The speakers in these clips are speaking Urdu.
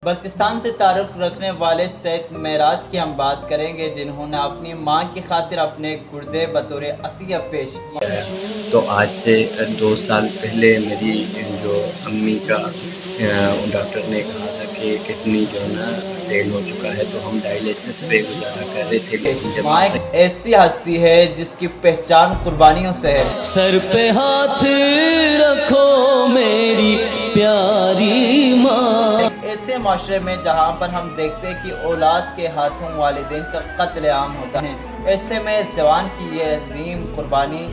بلتستان سے تعلق رکھنے والے سید معراج کی ہم بات کریں گے، جنہوں نے اپنی ماں کی خاطر اپنے گردے بطور عطیہ پیش کیا ہے۔ تو آج سے 2 سال پہلے میری جو امی کا ڈاکٹر نے کہا تھا کہ کڈنی جو ہے نا فیل ہو چکا ہے، تو ہم ڈائلیسس پہ گزارا کر رہے تھے، لیکن جب ماں ایک ایسی ہستی ہے جس کی پہچان قربانیوں سے ہے۔ سر پہ ہاتھ رکھو میری پیاری ماں۔ ایسے معاشرے میں جہاں پر ہم دیکھتے ہیں کہ اولاد کے ہاتھوں والدین کا قتل عام ہوتا ہے، ایسے میں اس جوان کی یہ عظیم قربانی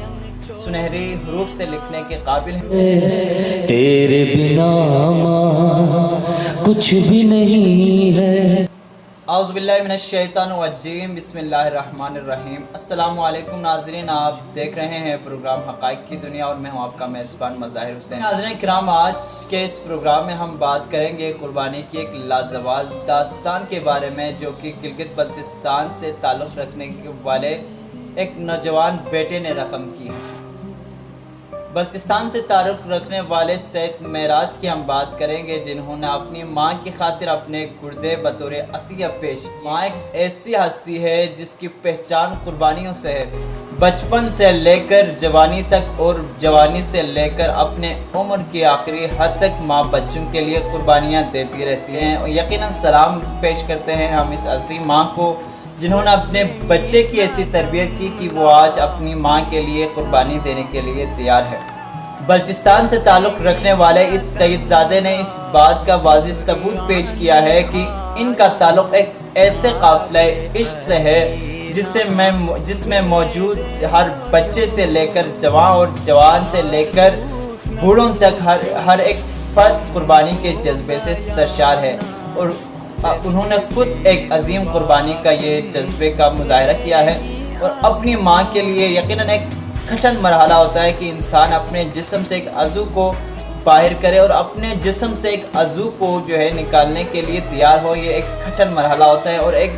سنہری حروف سے لکھنے کے قابل ہے۔ تیرے بنا ماں کچھ بھی نہیں ہے۔ اعوذ باللہ من الشیطان الرجیم، بسم اللہ الرحمن الرحیم۔ السلام علیکم ناظرین، آپ دیکھ رہے ہیں پروگرام حقائق کی دنیا اور میں ہوں آپ کا میزبان مظاہر حسین۔ ناظرین کرام، آج کے اس پروگرام میں ہم بات کریں گے قربانی کی ایک لازوال داستان کے بارے میں، جو کہ گلگت بلتستان سے تعلق رکھنے والے ایک نوجوان بیٹے نے رقم کی ہے۔ بلتستان سے تعلق رکھنے والے سید معراج کی ہم بات کریں گے، جنہوں نے اپنی ماں کی خاطر اپنے گردے بطور عطیہ پیش کیا۔ ماں ایک ایسی ہستی ہے جس کی پہچان قربانیوں سے ہے۔ بچپن سے لے کر جوانی تک اور جوانی سے لے کر اپنے عمر کی آخری حد تک ماں بچوں کے لیے قربانیاں دیتی رہتی ہیں۔ یقیناً سلام پیش کرتے ہیں ہم اس عظیم ماں کو، جنہوں نے اپنے بچے کی ایسی تربیت کی کہ وہ آج اپنی ماں کے لیے قربانی دینے کے لیے تیار ہے۔ بلتستان سے تعلق رکھنے والے اس سید زادے نے اس بات کا واضح ثبوت پیش کیا ہے کہ ان کا تعلق ایک ایسے قافلہ عشق سے ہے جس میں موجود ہر بچے سے لے کر جوان اور جوان سے لے کر بوڑھوں تک ہر ایک فرد قربانی کے جذبے سے سرشار ہے، اور انہوں نے خود ایک عظیم قربانی کا یہ جذبے کا مظاہرہ کیا ہے۔ اور اپنی ماں کے لیے یقیناً ایک کٹھن مرحلہ ہوتا ہے کہ انسان اپنے جسم سے ایک عضو کو باہر کرے اور اپنے جسم سے ایک عضو کو جو ہے نکالنے کے لیے تیار ہو۔ یہ ایک کٹھن مرحلہ ہوتا ہے اور ایک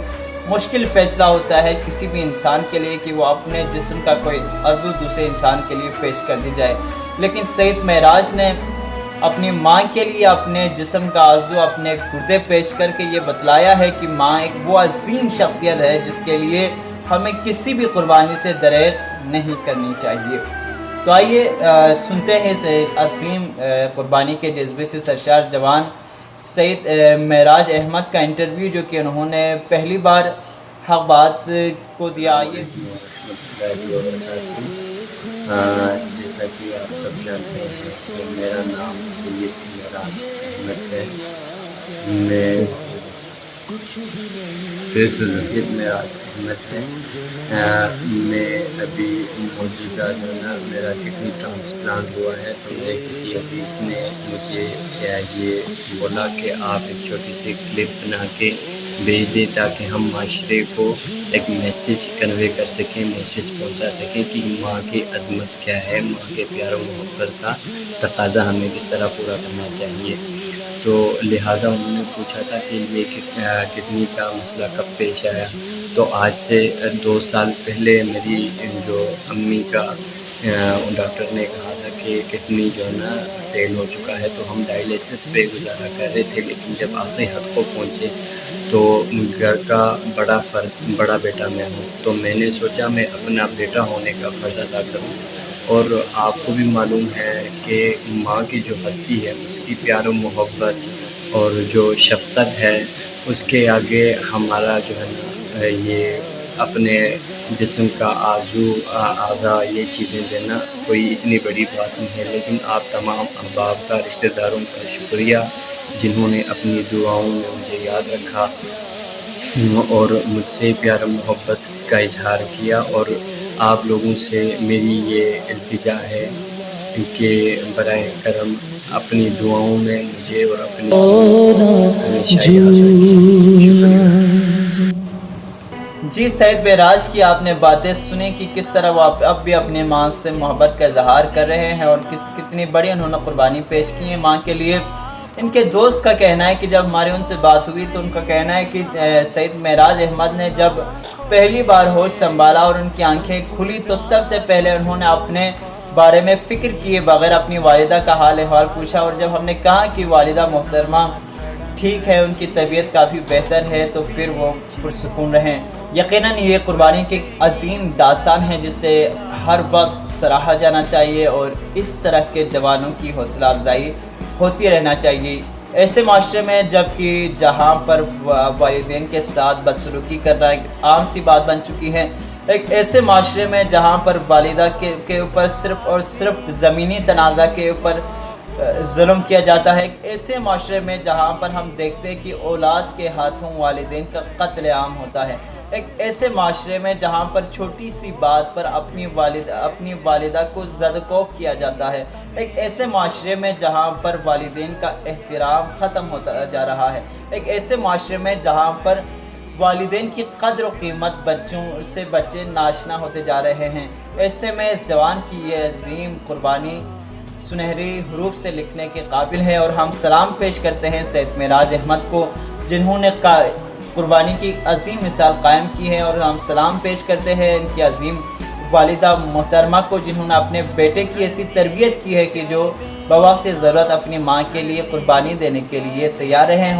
مشکل فیصلہ ہوتا ہے کسی بھی انسان کے لیے کہ وہ اپنے جسم کا کوئی عضو دوسرے انسان کے لیے پیش کر دی جائے، لیکن سید معراج نے اپنی ماں کے لیے اپنے جسم کا عضو، اپنے گردے پیش کر کے یہ بتلایا ہے کہ ماں ایک وہ عظیم شخصیت ہے جس کے لیے ہمیں کسی بھی قربانی سے دریغ نہیں کرنی چاہیے۔ تو آئیے سنتے ہیں اس عظیم قربانی کے جذبے سے سرشار جوان سید معراج احمد کا انٹرویو، جو کہ انہوں نے پہلی بار حق بات کو دیا۔ آئیے۔ جیسا کہ آپ سب جانتے ہیں کہ میرا نام سید معراج احمد ہے۔ میں سید معراج احمد ہے۔ میں ابھی موجودہ جو ہے نا میرا کڈنی ٹرانسپلانٹ ہوا ہے، تو میرے کسی حدیث نے مجھے یہ بولا کہ آپ ایک چھوٹی سی کلپ بنا کے بھیج دیں تاکہ ہم معاشرے کو ایک میسیج کنوے کر سکیں، میسیج پہنچا سکیں کہ ماں کی عظمت کیا ہے، ماں کے پیار و محبت کا تقاضا ہمیں کس طرح پورا کرنا چاہیے۔ تو لہٰذا انہوں نے پوچھا تھا کہ یہ کڈنی کا مسئلہ کب پیش آیا، تو آج سے 2 سال پہلے میری جو امی کا ڈاکٹر نے کہا تھا کہ کڈنی جو ہے نا فیل ہو چکا ہے، تو ہم ڈائلیسس پہ گزارا کر رہے تھے، لیکن جب آخری حد کو پہنچے تو گھر کا بڑا بیٹا میں ہوں، تو میں نے سوچا میں اپنا بیٹا ہونے کا فرض ادا کروں۔ اور آپ کو بھی معلوم ہے کہ ماں کی جو ہستی ہے، اس کی پیار و محبت اور جو شفقت ہے، اس کے آگے ہمارا جو ہے نا یہ اپنے جسم کا اعضاء یہ چیزیں دینا کوئی اتنی بڑی بات نہیں ہے، لیکن آپ تمام احباب کا، رشتہ داروں کا شکریہ جنہوں نے اپنی دعاؤں میں مجھے یاد رکھا اور مجھ سے پیار و محبت کا اظہار کیا۔ اور آپ لوگوں سے میری یہ التجا ہے کہ برائے کرم اپنی دعاؤں میں مجھے اور اپنی ہمیشہ یاد رکھیں۔ شکریہ۔ جی، سید معراج کی آپ نے باتیں سنیں کہ کس طرح وہ اب بھی اپنے ماں سے محبت کا اظہار کر رہے ہیں اور کتنی بڑی انہوں نے قربانی پیش کی ہے ماں کے لیے۔ ان کے دوست کا کہنا ہے کہ جب ہماری ان سے بات ہوئی تو ان کا کہنا ہے کہ سید معراج احمد نے جب پہلی بار ہوش سنبھالا اور ان کی آنکھیں کھلی تو سب سے پہلے انہوں نے اپنے بارے میں فکر کیے بغیر اپنی والدہ کا حال احوال پوچھا، اور جب ہم نے کہا کہ والدہ محترمہ ٹھیک ہے، ان کی طبیعت کافی بہتر ہے تو پھر وہ پرسکون رہیں۔ یقیناً یہ قربانی کی ایک عظیم داستان ہے جسے ہر وقت سراہا جانا چاہیے اور اس طرح کے جوانوں کی حوصلہ افزائی ہوتی رہنا چاہیے۔ ایسے معاشرے میں جبکہ جہاں پر والدین کے ساتھ بدسلوکی کرنا ایک عام سی بات بن چکی ہے، ایک ایسے معاشرے میں جہاں پر والدہ کے اوپر صرف اور صرف زمینی تنازع کے اوپر ظلم کیا جاتا ہے، ایک ایسے معاشرے میں جہاں پر ہم دیکھتے ہیں کہ اولاد کے ہاتھوں والدین کا قتل عام ہوتا ہے، ایک ایسے معاشرے میں جہاں پر چھوٹی سی بات پر اپنی والدہ کو زدکوب کیا جاتا ہے، ایک ایسے معاشرے میں جہاں پر والدین کا احترام ختم ہوتا جا رہا ہے، ایک ایسے معاشرے میں جہاں پر والدین کی قدر و قیمت بچوں سے بچے ناشنا ہوتے جا رہے ہیں، ایسے میں اس جوان کی یہ عظیم قربانی سنہری حروف سے لکھنے کے قابل ہے، اور ہم سلام پیش کرتے ہیں سید معراج احمد کو جنہوں نے قربانی کی عظیم مثال قائم کی ہے، اور ہم سلام پیش کرتے ہیں ان کی عظیم والدہ محترمہ کو جنہوں نے اپنے بیٹے کی ایسی تربیت کی ہے کہ جو بوقت ضرورت اپنی ماں کے لیے قربانی دینے کے لیے تیار رہے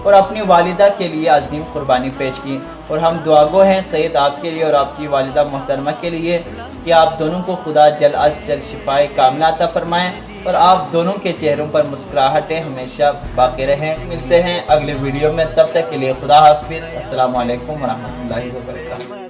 اور اپنی والدہ کے لیے عظیم قربانی پیش کی۔ اور ہم دعاگو ہیں سید آپ کے لیے اور آپ کی والدہ محترمہ کے لیے کہ آپ دونوں کو خدا جلد از جلد شفائے کاملہ عطا فرمائیں اور آپ دونوں کے چہروں پر مسکراہٹیں ہمیشہ باقی رہیں۔ ملتے ہیں اگلے ویڈیو میں، تب تک کے لیے خدا حافظ۔ السلام علیکم ورحمۃ اللہ وبرکاتہ۔